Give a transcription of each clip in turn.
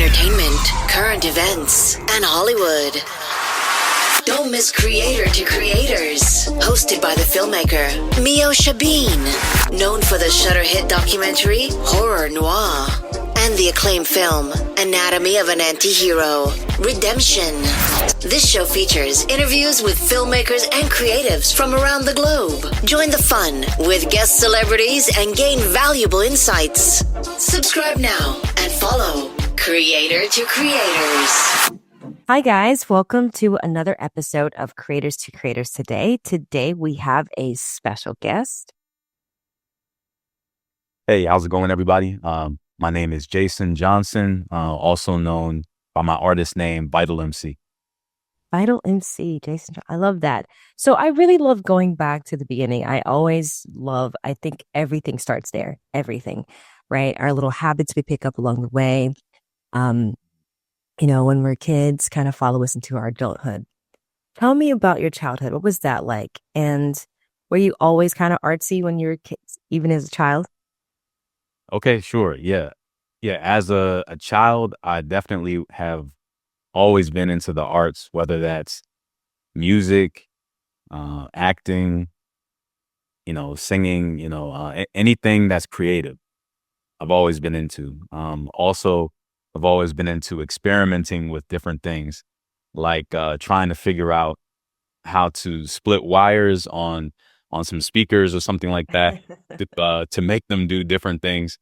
entertainment, current events, and Hollywood. Don't miss Creator to Creators, hosted by the filmmaker Meosha Bean, known for the Shudder hit documentary Horror Noir and the acclaimed film Anatomy of an Anti-Hero, Redemption. This show features interviews with filmmakers and creatives from around the globe. Join the fun with guest celebrities and gain valuable insights. Subscribe now and follow Creator to Creators. Hi guys, welcome to another episode of Creators to Creators today. Today we have a special guest. Hey, how's it going, everybody? My name is Jason Johnson, also known by my artist name, Vytal MC. Vytal MC, Jason. I love that. So I really love going back to the beginning. I think everything starts there. Everything, right? Our little habits we pick up along the way. When we're kids, kind of follow us into our adulthood. Tell me about your childhood. What was that like? And were you always kind of artsy when you were kids, even as a child? Okay, sure. Yeah. As a child, I definitely have always been into the arts, whether that's music, acting, singing, anything that's creative. I've always been into. Also, I've always been into experimenting with different things, like trying to figure out how to split wires on some speakers or something like that to make them do different things.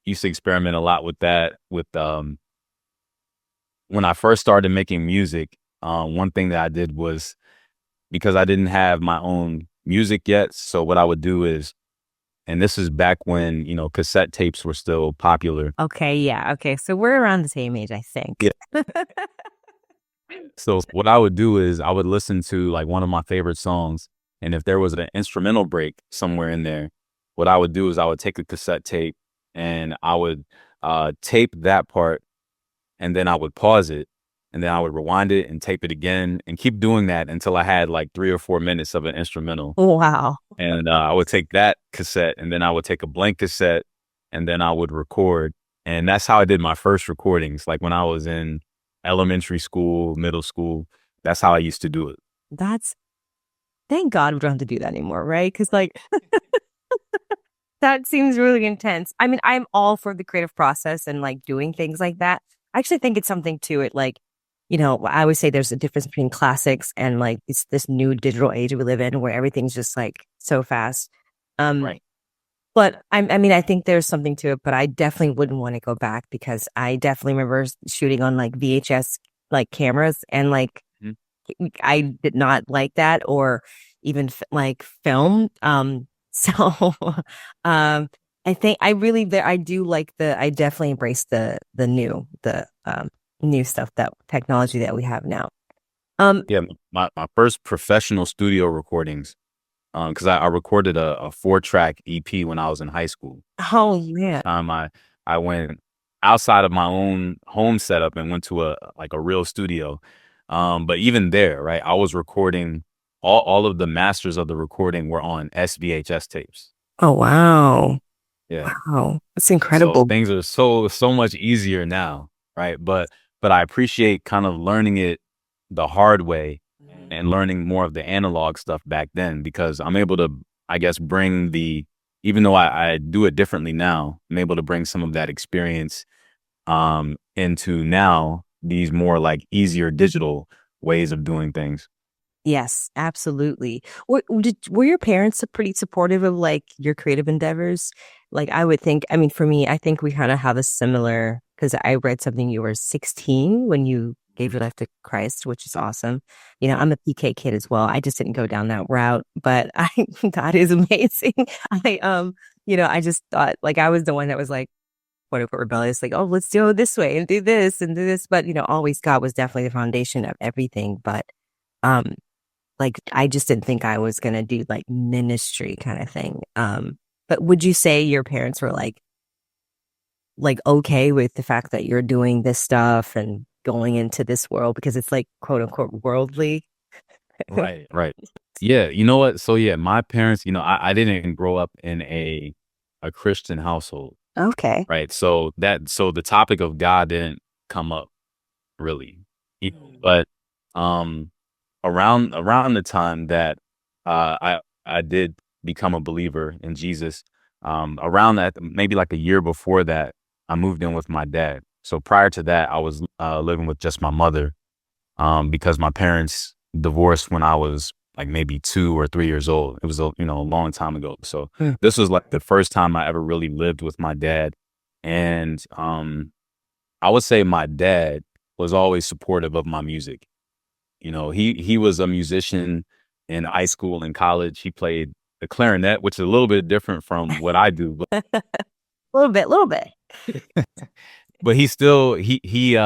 Used to experiment a lot with that. When I first started making music, one thing that I did was, because I didn't have my own music yet, so what I would do is, and this is back when, cassette tapes were still popular. Okay, yeah. Okay, so we're around the same age, I think. Yeah. So what I would do is I would listen to like one of my favorite songs, and if there was an instrumental break somewhere in there, what I would do is I would take a cassette tape and I would tape that part, and then I would pause it, and then I would rewind it and tape it again and keep doing that until I had like 3 or 4 minutes of an instrumental. Wow. And I would take that cassette, and then I would take a blank cassette, and then I would record. And that's how I did my first recordings. Like when I was in elementary school, middle school, that's how I used to do it. Thank God we don't have to do that anymore, right? Because that seems really intense. I mean, I'm all for the creative process and like doing things like that. I actually think it's something to it. Like, I always say there's a difference between classics and like it's this new digital age we live in where everything's just like so fast. Right. But I think there's something to it, but I definitely wouldn't want to go back because I definitely remember shooting on like VHS like cameras and like I did not like that, or even like film. So I think I definitely embrace the new stuff, that technology that we have now. Yeah, my first professional studio recordings, because I recorded a 4-track EP when I was in high school. Oh yeah. I went outside of my own home setup and went to a real studio. But even there, right, I was recording all of the masters of the recording were on SVHS tapes. Oh wow. Yeah. Wow. That's incredible. So things are so much easier now, right? But I appreciate kind of learning it the hard way and learning more of the analog stuff back then, because I'm able to, I guess, bring even though I do it differently now, I'm able to bring some of that experience into now these more like easier digital ways of doing things. Yes, absolutely. Were your parents pretty supportive of like your creative endeavors? Like I would think, for me, I think we kind of have a similar, because I read something, you were 16 when you gave your life to Christ, which is awesome. I'm a PK kid as well. I just didn't go down that route, but God is amazing. I just thought like I was the one that was like, quote unquote rebellious, like, oh, let's do it this way and do this and do this. But, always God was definitely the foundation of everything. But, like, I just didn't think I was going to do like ministry kind of thing. But would you say your parents were like okay with the fact that you're doing this stuff and going into this world because it's like quote unquote worldly? Right. Yeah. You know what? So yeah, my parents, I didn't grow up in a Christian household. Okay. right? So the topic of God didn't come up really. But um around the time that I did become a believer in Jesus, around that, maybe like a year before that, I moved in with my dad. So prior to that, I was living with just my mother, because my parents divorced when I was like maybe 2 or 3 years old. It was a long time ago. So Mm. this was like the first time I ever really lived with my dad, and I would say my dad was always supportive of my music. He was a musician in high school and college. He played the clarinet, which is a little bit different from what I do, Little bit. but he still he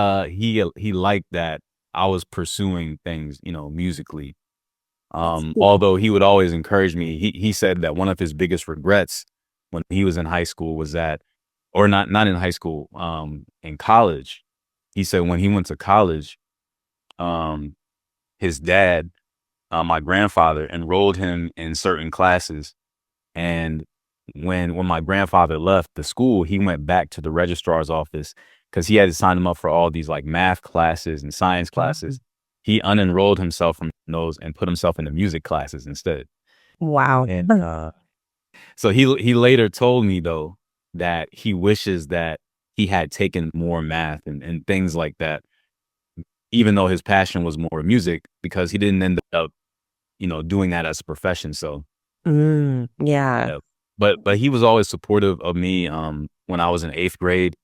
liked that I was pursuing things, musically. Although he would always encourage me. He said that one of his biggest regrets when he was in high school was that, or not in high school, in college. He said when he went to college, um, his dad, my grandfather, enrolled him in certain classes, and when my grandfather left the school, he went back to the registrar's office because he had to sign him up for all these like math classes and science classes. He unenrolled himself from those and put himself into music classes instead. Wow. And so he later told me though that he wishes that he had taken more math and things like that, even though his passion was more music, because he didn't end up, doing that as a profession. So Yeah. yeah. But he was always supportive of me. When I was in 8th grade,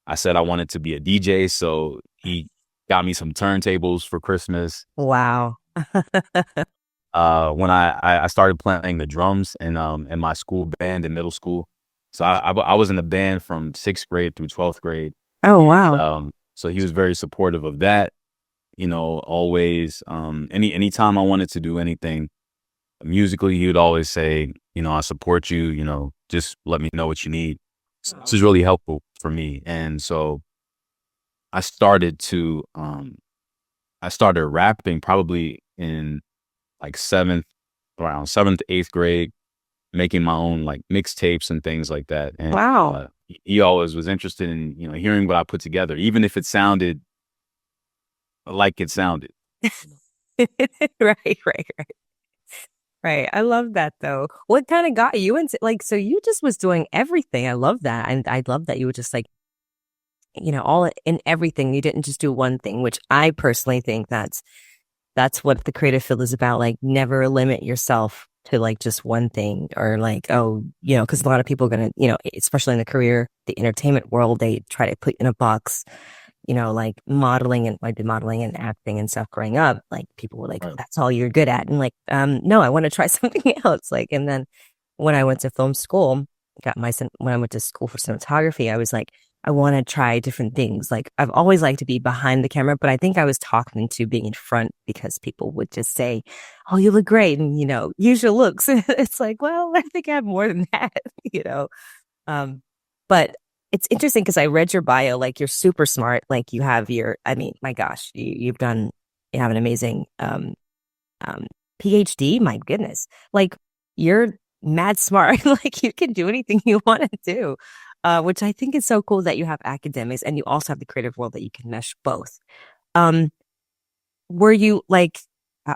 I said I wanted to be a DJ, so he got me some turntables for Christmas. Wow. When I started playing the drums in my school band in middle school, so I was in the band from 6th grade through 12th grade. Oh, wow. So he was very supportive of that. Always, anytime I wanted to do anything musically, he would always say, I support you, just let me know what you need. So this is really helpful for me. And so I started to, I started rapping probably in like around 7th, 8th grade, making my own like mixtapes and things like that. And Wow. he always was interested in, hearing what I put together, even if it sounded like it sounded. Right, right, right. Right. I love that though. What kind of got you into like so you just was doing everything. I love that. And I love that you were just like, all in everything. You didn't just do one thing, which I personally think that's what the creative field is about. Like never limit yourself to like just one thing or like, oh, because a lot of people are gonna, especially in the career, the entertainment world, they try to put you in a box. Like modeling, and I did modeling and acting and stuff growing up. Like people were like, Right. that's all you're good at. And like, no, I want to try something else. Like, and then when I went to film school, when I went to school for cinematography, I was like, I want to try different things. Like I've always liked to be behind the camera, but I think I was talking to being in front because people would just say, oh, you look great. And, use your looks. It's like, well, I think I have more than that, you know? But it's interesting because I read your bio, like you're super smart. Like you have I mean, my gosh, you have an amazing Ph.D. My goodness. Like you're mad smart. Like you can do anything you want to do, which I think is so cool that you have academics and you also have the creative world that you can mesh both. Um, were you like,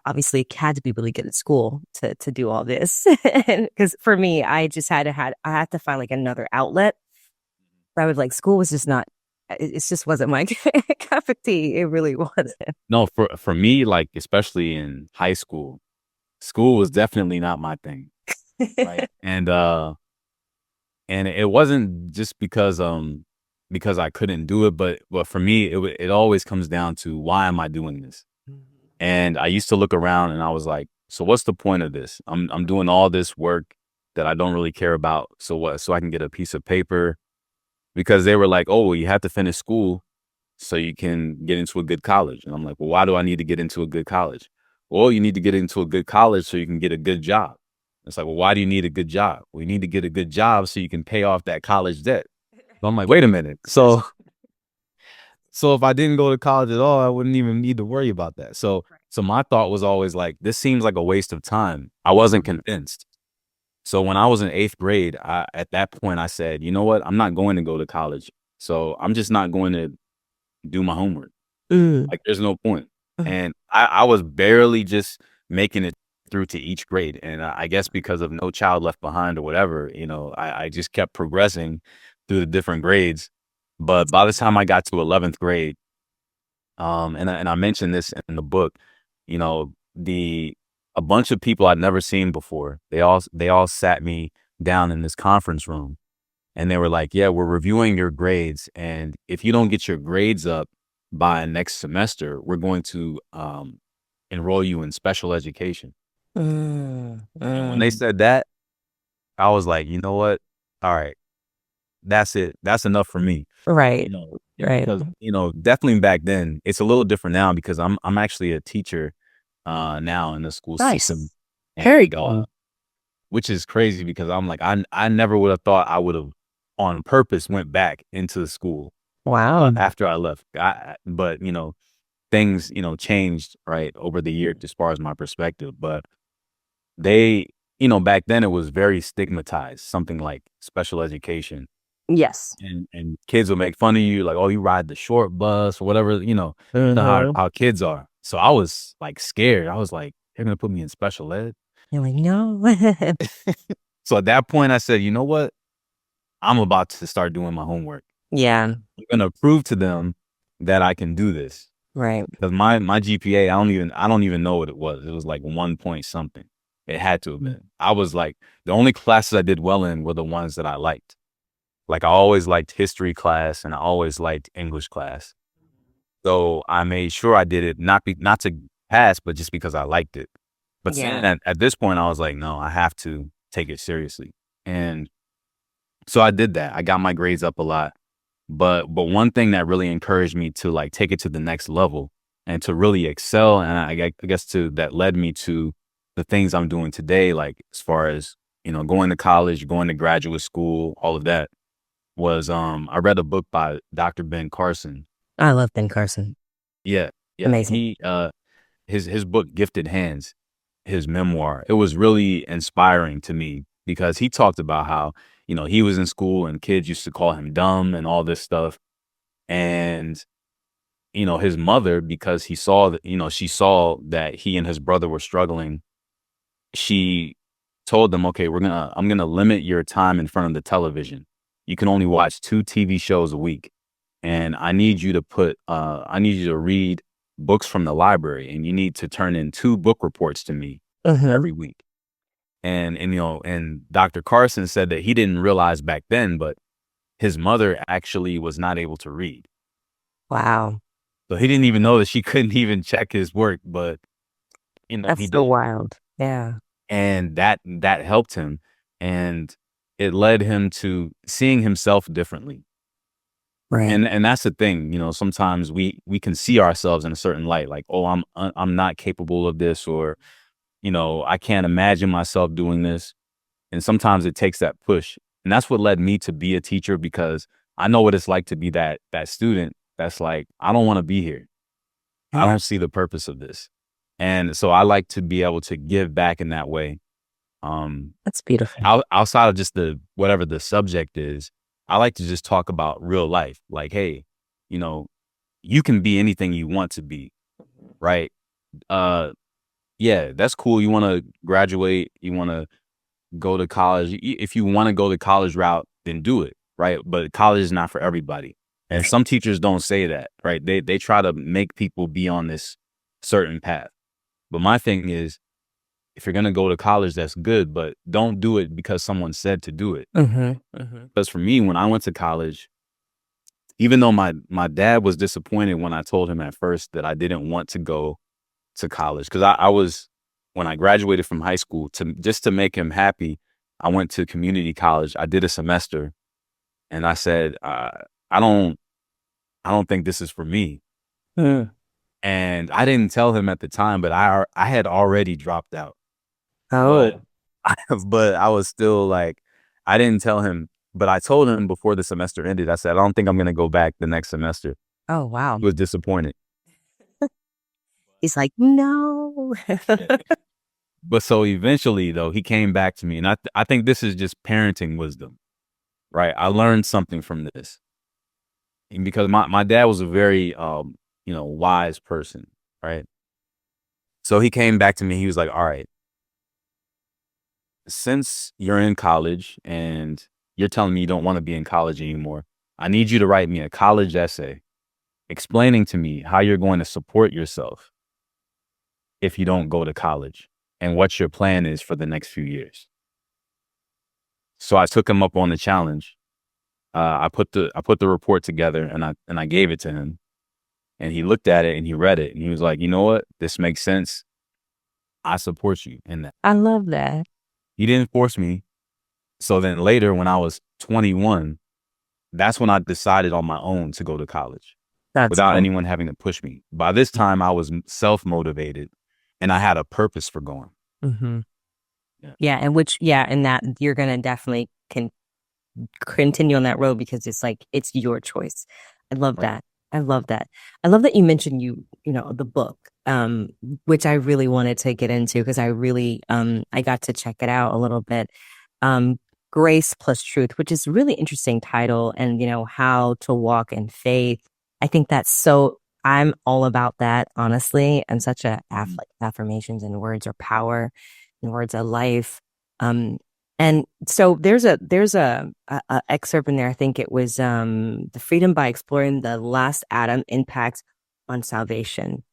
obviously you had to be really good at school to do all this. Because for me, I just I had to find like another outlet. I was like, school was just not, it just wasn't my cup of tea. It really wasn't. No, for me, like especially in high school, school was definitely not my thing. Right. And it wasn't just because I couldn't do it, but for me it always comes down to, why am I doing this? And I used to look around and I was like, so what's the point of this? I'm doing all this work that I don't really care about. So what? So I can get a piece of paper, because they were like, oh, well, you have to finish school so you can get into a good college. And I'm like, well, why do I need to get into a good college? Well, you need to get into a good college so you can get a good job. It's like, well, why do you need a good job? Well, you need to get a good job so you can pay off that college debt. So I'm like, wait a minute. So if I didn't go to college at all, I wouldn't even need to worry about that. So my thought was always like, this seems like a waste of time. I wasn't convinced. So when I was in 8th grade, at that point I said, you know what? I'm not going to go to college. So I'm just not going to do my homework. Mm. Like, there's no point. Mhm. And I was barely just making it through to each grade. And I guess because of No Child Left Behind or whatever, I just kept progressing through the different grades. But by the time I got to 11th grade, and I mentioned this in the book, you know, a bunch of people I'd never seen before, they all sat me down in this conference room, and they were like, "Yeah, we're reviewing your grades, and if you don't get your grades up by next semester, we're going to enroll you in special education." Mm. And when they Mm. said that, I was like, you know what? All right, that's it. That's enough for me. Right. Right. Because definitely back then, it's a little different now because I'm actually a teacher now in the school Nice. system, Very and cool. which is crazy because I'm like, I never would have thought I would have on purpose went back into the school Wow. after I left. But things changed right over the years as far as my perspective. But they, back then it was very stigmatized, something like special education. Yes. And kids will make fun of you, like, "Oh, you ride the short bus," or whatever, how kids are. So I was, like, scared. I was like, "They're gonna put me in special ed?" You're like, no. So at that point, I said, "You know what? I'm about to start doing my homework. Yeah. I'm gonna prove to them that I can do this." Right. Because my GPA, I don't even know what it was. It was like 1 point something. It had to have been. I was like, the only classes I did well in were the ones that I liked. Like, I always liked history class, and I always liked English class. So I made sure I did it not to pass, but just because I liked it. But Yeah. then at this point, I was like, no, I have to take it seriously. And so I did that. I got my grades up a lot. But one thing that really encouraged me to, like, take it to the next level and to really excel, and I guess that led me to the things I'm doing today, like, as far as, going to college, going to graduate school, all of that, was, I read a book by Dr. Ben Carson. I love Ben Carson. Yeah, yeah, and Amazing. his book, Gifted Hands, his memoir, it was really inspiring to me because he talked about how, he was in school and kids used to call him dumb and all this stuff. And, his mother, because he saw that, she saw that he and his brother were struggling, she told them, "Okay, I'm gonna limit your time in front of the television. You can only watch 2 TV shows a week. And I need you to read books from the library, and you need to turn in 2 book reports to me every week." And Dr. Carson said that he didn't realize back then, but his mother actually was not able to read. Wow. So he didn't even know that she couldn't even check his work, but he That's so did. wild. Yeah. And that helped him, and it led him to seeing himself differently. Right. And that's the thing, sometimes we can see ourselves in a certain light, like, "Oh, I'm not capable of this," or, "I can't imagine myself doing this." And sometimes it takes that push. And that's what led me to be a teacher, because I know what it's like to be that student that's like, "I don't want to be here. I don't see the purpose of this." And so I like to be able to give back in that way. That's beautiful. Outside of just whatever the subject is, I like to just talk about real life. Like, hey, you can be anything you want to be, right? Yeah, that's cool. You want to graduate, you want to go to college. If you want to go the college route, then do it, right? But college is not for everybody. And some teachers don't say that, right? They try to make people be on this certain path. But my thing is, if you're going to go to college, that's good, but don't do it because someone said to do it. Because for me, when I went to college, even though my dad was disappointed when I told him at first that I didn't want to go to college, because I was, when I graduated from high school, to make him happy, I went to community college. I did a semester, and I said, I don't think this is for me. And I didn't tell him at the time, but I had already dropped out. Oh. But I was still like, I didn't tell him, but I told him before the semester ended. I said, "I don't think I'm going to go back the next semester." Oh, wow. He was disappointed. He's like, no. But so eventually, though, he came back to me, and I think this is just parenting wisdom, right? I learned something from this, and because my dad was a very wise person, right? So he came back to me. He was like, "All right, since you're in college and you're telling me you don't want to be in college anymore, I need you to write me a college essay explaining to me how you're going to support yourself if you don't go to college and what your plan is for the next few years." So I took him up on the challenge. I put the report together and I gave it to him, and he looked at it and he read it and he was like, "You know what? This makes sense. I support you in that." I love that. He didn't force me. So then later, when I was 21, that's when I decided on my own to go to college That's without cool. anyone having to push me. By this time, I was self-motivated and I had a purpose for going. Mm-hmm. Yeah. Yeah, and that you're gonna definitely can continue on that road because it's like it's your choice. I love Right. that. I love that. I love that you mentioned the book, which I really wanted to get into because I really I got to check it out a little bit. Grace plus Truth, which is a really interesting title, and how to walk in faith. I think that's so. I'm all about that, honestly. I'm such a like affirmations and words are power, and words are life. And so there's a excerpt in there. I think it was the freedom by exploring the last Adam impact on salvation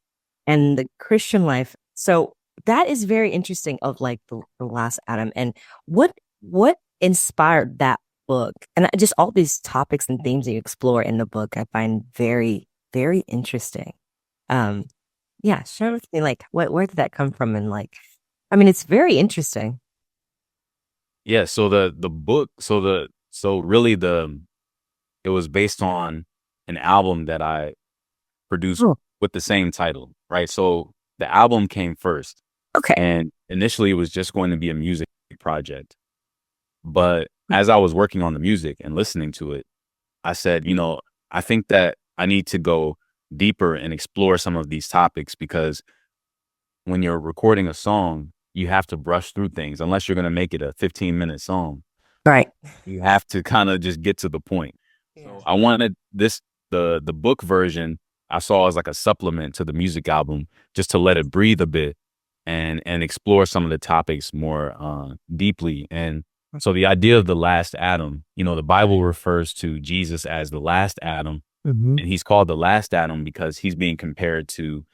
and the Christian life. So that is very interesting of like the last Adam and what inspired that book and just all these topics and themes that you explore in the book. I find very, very interesting. Yeah, share with me like where did that come from? And like, I mean, it's very interesting. Yeah. So the book, really it was based on an album that I produced Oh, with the same title, right? So the album came first, okay. and initially it was just going to be a music project. But as I was working on the music and listening to it, I said, I think that I need to go deeper and explore some of these topics because when you're recording a song, you have to brush through things unless you're going to make it a 15-minute song. Right. You have to kind of just get to the point. Yeah. So I wanted the book version I saw as like a supplement to the music album just to let it breathe a bit and explore some of the topics more deeply. And so the idea of the last Adam, the Bible refers to Jesus as the last Adam, Mm-hmm. and he's called the last Adam because he's being compared to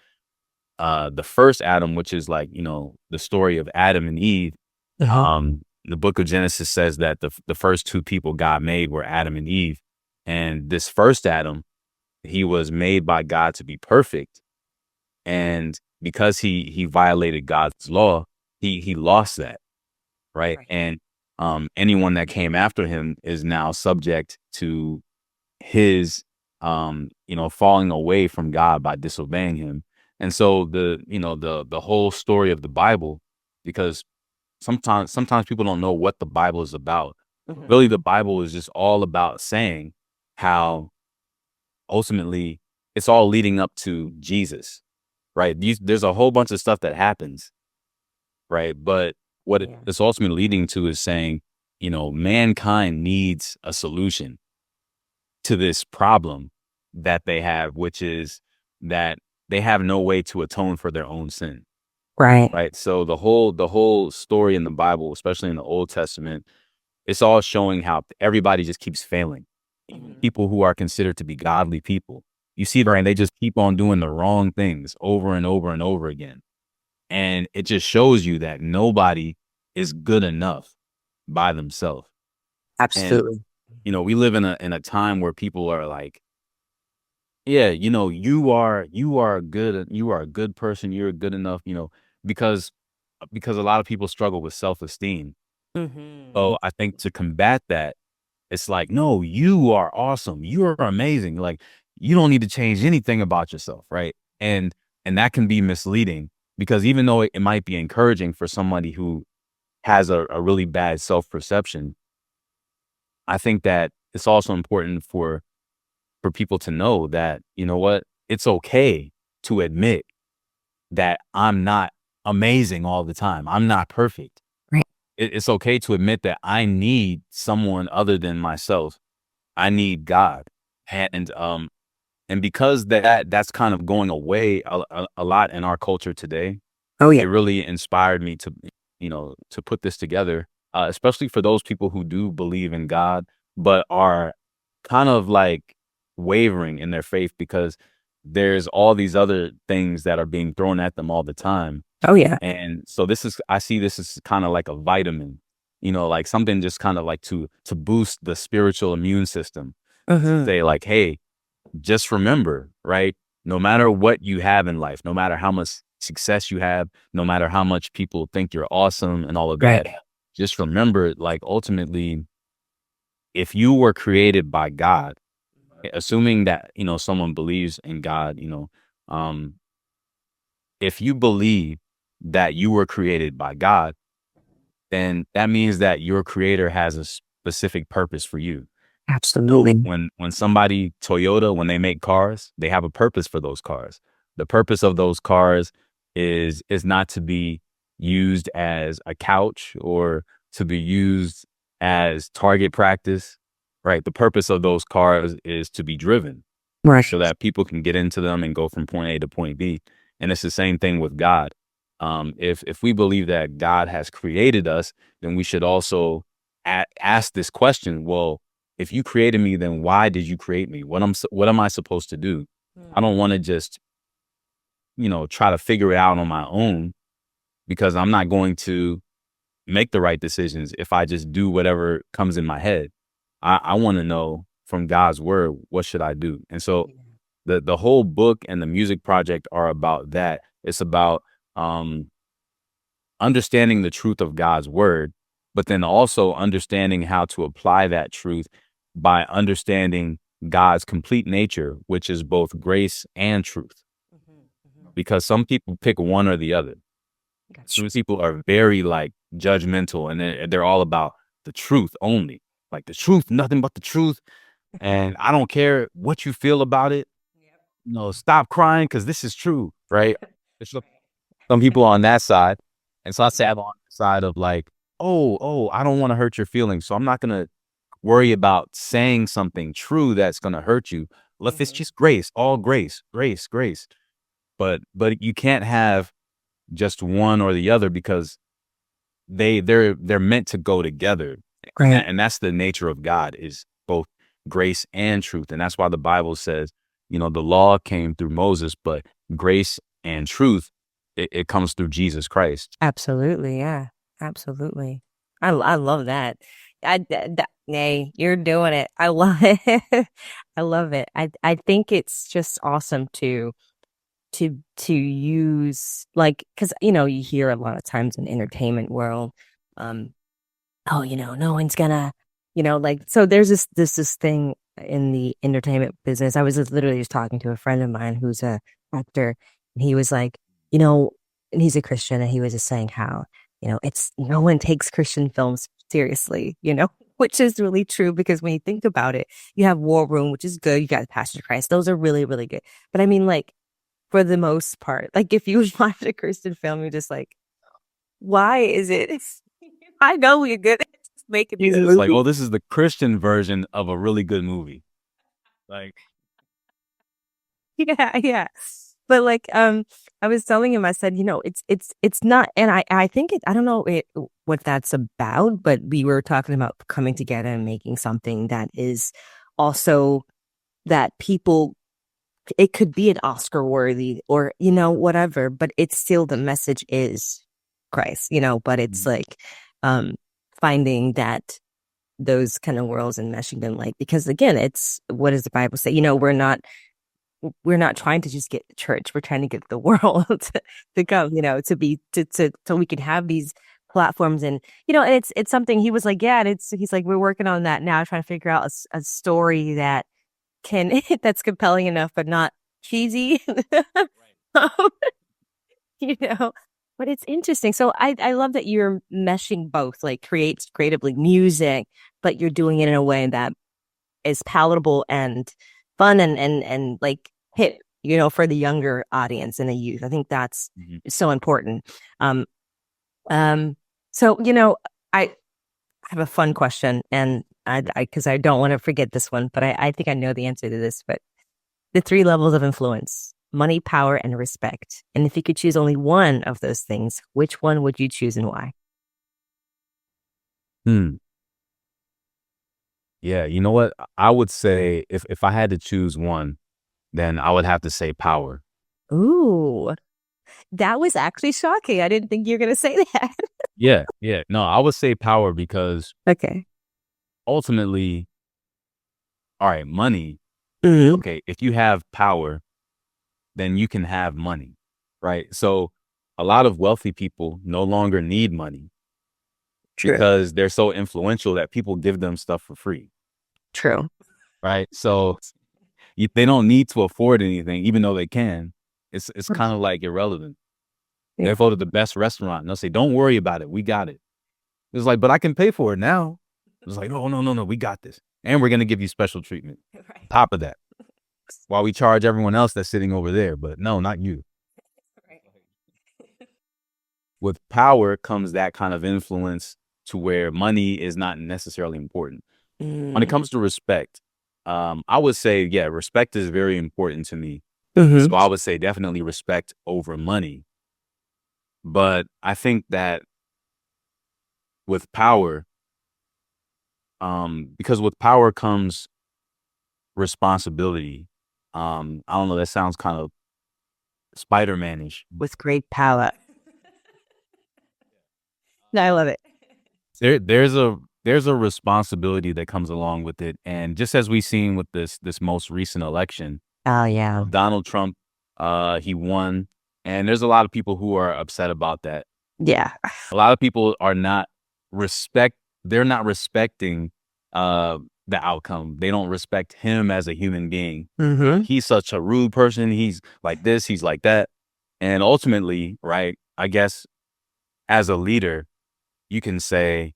the first Adam, which is like, the story of Adam and Eve. The book of Genesis says that the first two people God made were Adam and Eve. And this first Adam, he was made by God to be perfect. And because he violated God's law, he lost that. Right. And anyone that came after him is now subject to his falling away from God by disobeying him. And so the whole story of the Bible, because sometimes people don't know what the Bible is about. Mm-hmm. Really, the Bible is just all about saying how ultimately it's all leading up to Jesus, right? There's a whole bunch of stuff that happens, right? But what it's ultimately leading to is saying, mankind needs a solution to this problem that they have, which is that they have no way to atone for their own sin. Right. Right. So the whole story in the Bible, especially in the Old Testament, it's all showing how everybody just keeps failing. Mm-hmm. People who are considered to be godly people, you see, right? They just keep on doing the wrong things over and over and over again. And it just shows you that nobody is good enough by themselves. Absolutely. And, we live in a time where people are like, yeah, you are good. You are a good person. You're good enough, because a lot of people struggle with self-esteem. Mm-hmm. So I think to combat that, it's like, no, you are awesome. You are amazing. Like, you don't need to change anything about yourself, right? And that can be misleading because even though it might be encouraging for somebody who has a really bad self-perception, I think that it's also important for people to know that, it's okay to admit that I'm not amazing all the time. I'm not perfect. Right. It's okay to admit that I need someone other than myself. I need God. And because that's kind of going away a lot in our culture today, Oh it yeah. really inspired me to, to put this together, especially for those people who do believe in God, but are kind of like wavering in their faith because there's all these other things that are being thrown at them all the time. Oh yeah. And so I see this as kind of like a vitamin, like something just kind of like to boost the spiritual immune system. Mm-hmm. Say like, hey, just remember, right? No matter what you have in life, no matter how much success you have, no matter how much people think you're awesome and all of that, Right. just remember, like, ultimately, if you were created by God, assuming that, someone believes in God, um, if you believe that you were created by God, then that means that your creator has a specific purpose for you. So Absolutely. when somebody Toyota, when they make cars, they have a purpose for those cars. The purpose of those cars is not to be used as a couch or to be used as target practice, right? The purpose of those cars is to be driven Right. so that people can get into them and go from point A to point B. And it's the same thing with God. If we believe that God has created us, then we should also ask this question. Well, if you created me, then why did you create me? What am I supposed to do? I don't want to just, try to figure it out on my own, because I'm not going to make the right decisions if I just do whatever comes in my head. I want to know from God's word, what should I do? And so the whole book and the music project are about that. It's about understanding the truth of God's word, but then also understanding how to apply that truth by understanding God's complete nature, which is both grace and truth. Because some people pick one or the other. Some people are very like judgmental, and they're all about the truth only, like the truth, nothing but the truth. And I don't care what you feel about it. Stop crying because this is true, right? There's some people on that side. And so I say I'm on the side of like, oh, I don't want to hurt your feelings. So I'm not going to worry about saying something true that's going to hurt you. If it's just grace, all grace, grace, grace. But you can't have just one or the other, because they're meant to go together. Right. And that's the nature of God, is both grace and truth. And that's why the Bible says, the law came through Moses, but grace and truth, it comes through Jesus Christ. Absolutely. Yeah. Absolutely. I love that. Nay, you're doing it. I love it. I love it. I think it's just awesome to use, like, because you hear a lot of times in entertainment world, oh, no one's gonna, like, so there's this thing in the entertainment business. I was literally just talking to a friend of mine who's a actor, and he was like, and he's a Christian, and he was just saying how, it's no one takes Christian films seriously, which is really true, because when you think about it, you have War Room, which is good. You got Passion of Christ. Those are really, really good. But I mean, like, for the most part, like, if you watch a Christian film, you're just like, why is it? I know we're good at just making these It's movies. like, this is the Christian version of a really good movie. Like, Yeah. But like, I was telling him, I said, it's not, and I think I don't know what that's about, but we were talking about coming together and making something that is also that people, it could be an Oscar worthy or, whatever, but it's still, the message is Christ, but it's like, finding that those kind of worlds and meshing them, like, because again, it's, what does the Bible say? We're not trying to just get the church. We're trying to get the world to come, to be, so we can have these platforms. And, and it's something, he was like, yeah, and he's like, we're working on that now, trying to figure out a story that that's compelling enough, but not cheesy, um, but it's interesting. So I love that you're meshing both, like, creatively music, but you're doing it in a way that is palatable and fun and like hit for the younger audience and the youth. I think that's Mhm. so important. Um, so, I have a fun question, and because I don't want to forget this one, but I think I know the answer to this. But the 3 levels of influence: money, power, and respect. And if you could choose only one of those things, which one would you choose and why? Hmm. Yeah, you know what? I would say if I had to choose one, then I would have to say power. Ooh, that was actually shocking. I didn't think you were going to say that. Yeah, yeah. No, I would say power because Okay. ultimately, all right, money, Mhm. okay, if you have power, then you can have money, right? So a lot of wealthy people no longer need money True. because they're so influential that people give them stuff for free, True. right? So they don't need to afford anything, even though they can. It's kind of like irrelevant. Yeah. They go to the best restaurant and they'll say, "Don't worry about it, we got it." It's like, but I can pay for it now. It's like, no, no, no, no, we got this, and we're gonna give you special treatment. Right. Top of that, while we charge everyone else that's sitting over there, but no, not you. Right. With power comes that kind of influence to where money is not necessarily important. When it Mm. comes to respect, I would say, yeah, respect is very important to me. Mhm. So I would say definitely respect over money. But I think that with power, because with power comes responsibility. I don't know, that sounds kind of Spider-Man-ish. With great power. No, I love it. There's a responsibility that comes along with it, and just as we've seen with this most recent election, Oh, yeah. Donald Trump, he won, and there's a lot of people who are upset about that. Yeah. A lot of people are not respect they're not respecting, the outcome. They don't respect him as a human being. Mhm. He's such a rude person, he's like this, he's like that, and ultimately, right, I guess as a leader, you can say,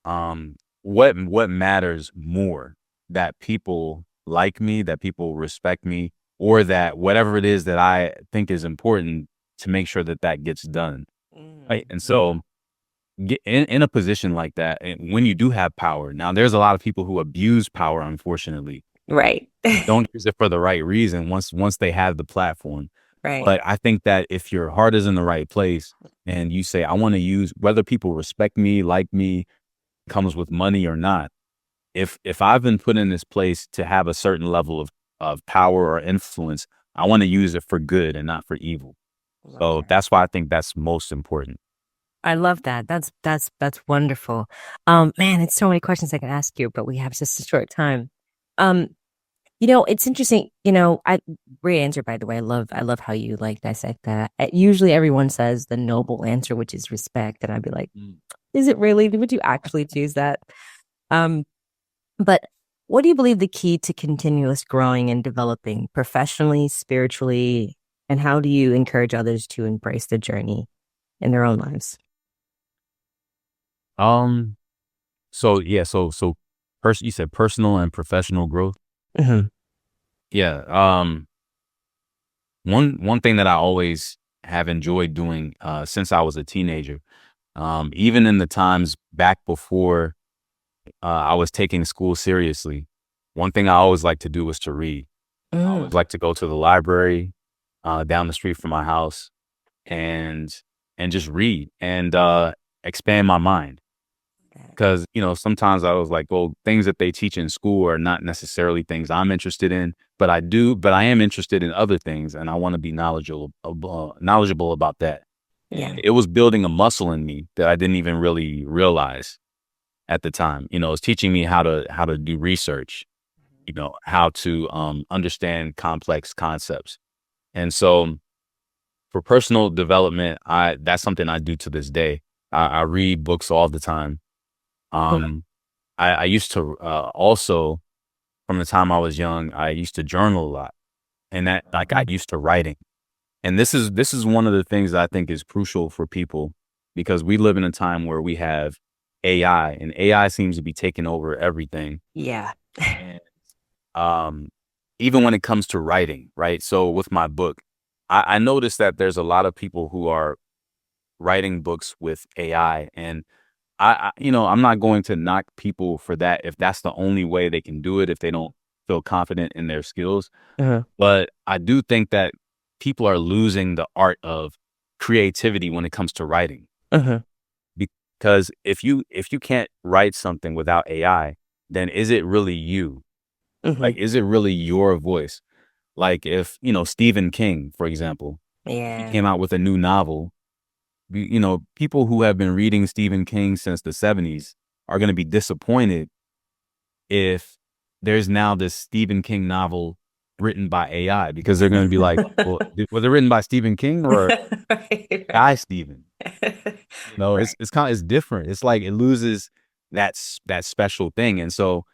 what matters more? That people like me, that people respect me, or that whatever it is that I think is important to make sure that that gets done, right? And so get in a position like that, and when you do have power, now there's a lot of people who abuse power, unfortunately, Right. don't use it for the right reason once they have the platform. Right. But I think that if your heart is in the right place and you say, I want to use whether people respect me, like me, comes with money or not. If I've been put in this place to have a certain level of power or influence, I want to use it for good and not for evil. Love So that. that's why I think that's most important. I love that. That's wonderful. Man, it's so many questions I can ask you, but we have just a short time. Um, it's interesting. Great answer, by the way. I love how you like dissect that. Usually everyone says the noble answer, which is respect, and I'd be like, Mm. is it really? Would you actually choose that? Um, but what do you believe the key to continuous growing and developing professionally, spiritually, and how do you encourage others to embrace the journey in their own lives? Um, so yeah, you said personal and professional growth. Mhm. Yeah. One thing that I always have enjoyed doing since I was a teenager, even in the times back before I was taking school seriously, one thing I always like to do was to read. I Mm. always like to go to the library down the street from my house and just read and expand my mind. Because sometimes I was like, well, things that they teach in school are not necessarily things I'm interested in, but I am interested in other things, and I want to be knowledgeable about that. Yeah. It was building a muscle in me that I didn't even really realize at the time. It was teaching me how to do research, how to understand complex concepts. And so for personal development, I that's something I do to this day. I read books all the time. Um, I used to also, from the time I was young, I used to journal a lot, and that like I used to writing. And this is one of the things that I think is crucial for people because we live in a time where we have AI, and AI seems to be taking over everything. Yeah. And um, even when it comes to writing, right? So with my book, I noticed that there's a lot of people who are writing books with AI, and I'm not going to knock people for that if that's the only way they can do it, if they don't feel confident in their skills. Uh-huh. But I do think that people are losing the art of creativity when it comes to writing. Uh-huh. Because if you can't write something without AI, then is it really you? Uh-huh. Like, is it really your voice? Like if, Stephen King, for example, he Yeah. came out with a new novel, people who have been reading Stephen King since the 70s are going to be disappointed if there's now this Stephen King novel written by AI, because they're going to be like, well, was it written by Stephen King or Right, guy Stephen? No, right. it's different. It's like it loses that special thing. And so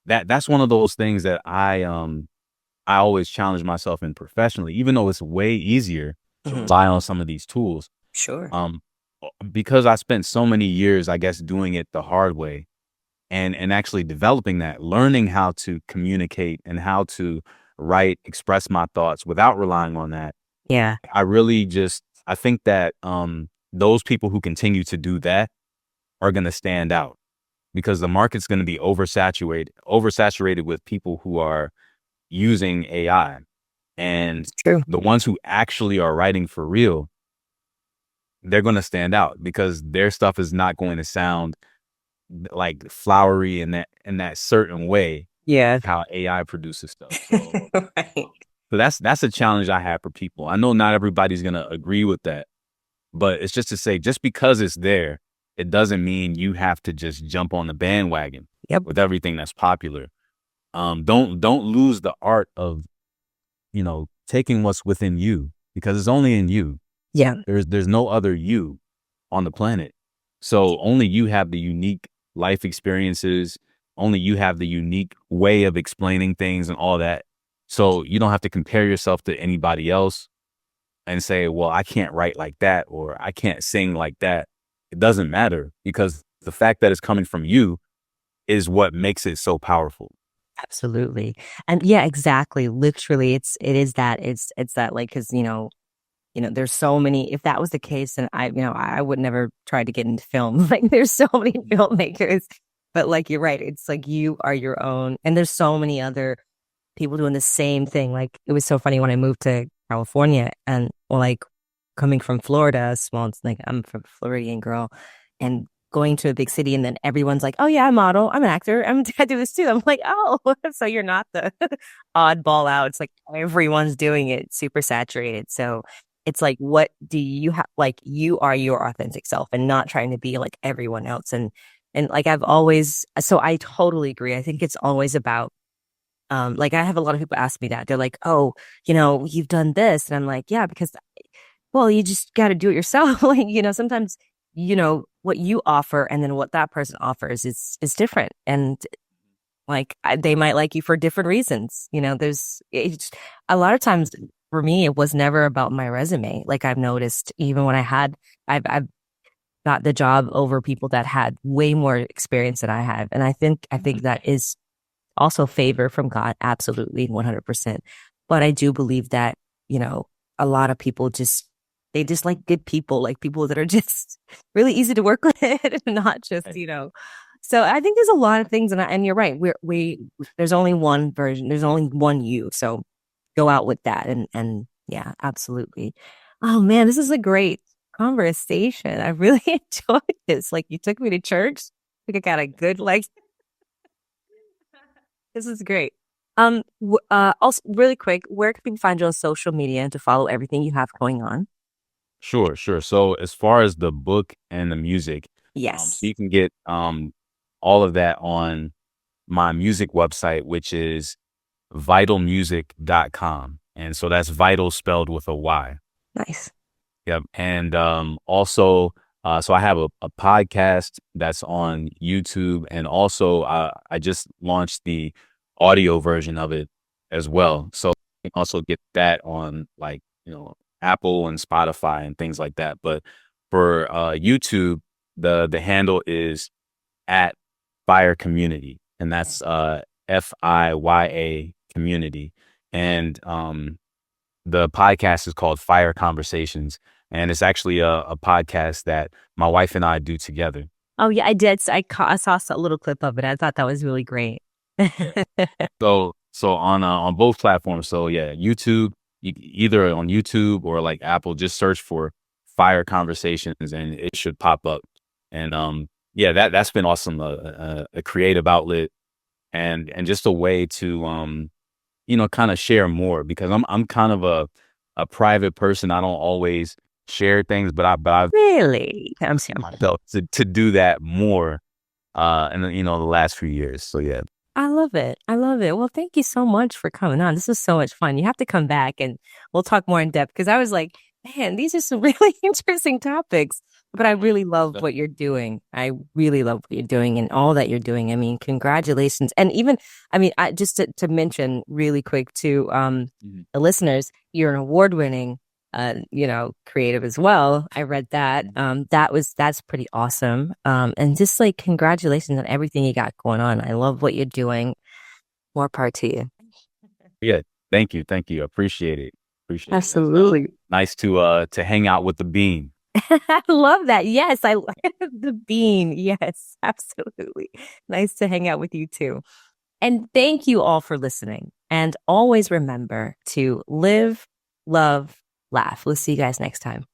that's one of those things that I always challenge myself in professionally, even though it's way easier to Mhm. rely on some of these tools. Sure. Um, because I spent so many years, I guess, doing it the hard way, and actually developing that, learning how to communicate and how to write, express my thoughts without relying on that. Yeah. I think that those people who continue to do that are going to stand out, because the market's going to be oversaturated with people who are using AI, and True. the ones who actually are writing for real, they're going to stand out because their stuff is not going to sound like flowery in that certain way Yeah. how AI produces stuff. So Right. that's a challenge I have for people. I know not everybody's going to agree with that, but it's just to say, just because it's there, it doesn't mean you have to just jump on the bandwagon Yep. with everything that's popular. Don't lose the art of, taking what's within you, because it's only in you. Yeah. There's no other you on the planet. So only you have the unique life experiences. Only you have the unique way of explaining things and all that. So you don't have to compare yourself to anybody else and say, well, I can't write like that, or I can't sing like that. It doesn't matter, because the fact that it's coming from you is what makes it so powerful. Absolutely. And yeah, exactly. Literally, it is that it's that, like, because there's so many. If that was the case, then I would never try to get into film. Like, there's so many filmmakers, but like, you're right. It's like you are your own, and there's so many other people doing the same thing. Like, it was so funny when I moved to California, and well, like, coming from Florida, small, it's like, I'm from Floridian girl, and going to a big city, and then everyone's like, "Oh yeah, I model, I'm an actor, I do this too." I'm like, "Oh, so you're not the oddball out." It's like everyone's doing it, super saturated. So it's like, what do you have? Like, you are your authentic self, and not trying to be like everyone else. And like, so I totally agree. I think it's always about, like, I have a lot of people ask me that. They're like, "Oh, you've done this." And I'm like, "Yeah, because, well, you just got to do it yourself." Like, sometimes, what you offer and then what that person offers is different. And like, they might like you for different reasons. A lot of times for me, it was never about my resume. Like, I've noticed, even when I've got the job over people that had way more experience than I have. And I think that is also favor from God. Absolutely. 100%. But I do believe that, a lot of people they just like good people, like people that are just really easy to work with, and not just, So I think there's a lot of things, and you're right. There's only one version. There's only one you. So go out with that, and yeah, absolutely. Oh man, this is a great conversation. I really enjoyed this. Like, you took me to church. I think I got a good, like, this is great. Also, really quick, where can people find you on social media to follow everything you have going on? Sure, sure. So as far as the book and the music, so Yes. you can get all of that on my music website, which is vitalmusic.com. And so that's vital spelled with a Y. Nice. Yep. And also, so I have a podcast that's on YouTube, and also I just launched the audio version of it as well. So you can also get that on, like, Apple and Spotify and things like that. But for YouTube, the handle is at FiYA Community, and that's FiYA Community. And the podcast is called FiYA Conversations. And it's actually a podcast that my wife and I do together. Oh, yeah, I did. So I saw a little clip of it. I thought that was really great. So on both platforms. So yeah, YouTube, either on YouTube or like Apple, just search for FiYA Conversations and it should pop up. And yeah, that's been awesome. A creative outlet and just a way to kind of share more, because I'm kind of a private person. I don't always share things, but I've Really? I'm sorry. myself to do that more in the last few years. So yeah. I love it. I love it. Well, thank you so much for coming on. This was so much fun. You have to come back and we'll talk more in depth, because I was like, man, these are some really interesting topics. But I really love what you're doing. I really love what you're doing and all that you're doing. I mean, congratulations. And even, I mean, just to mention really quick to the listeners, you're an award-winning creative as well. I read that. That's pretty awesome. And just like congratulations on everything you got going on. I love what you're doing. More power to you. Yeah. Thank you. Appreciate it. Absolutely. Nice to hang out with the Bean. I love that. Yes, I love the Bean. Yes, absolutely. Nice to hang out with you too. And thank you all for listening. And always remember to live, love, laugh. We'll see you guys next time.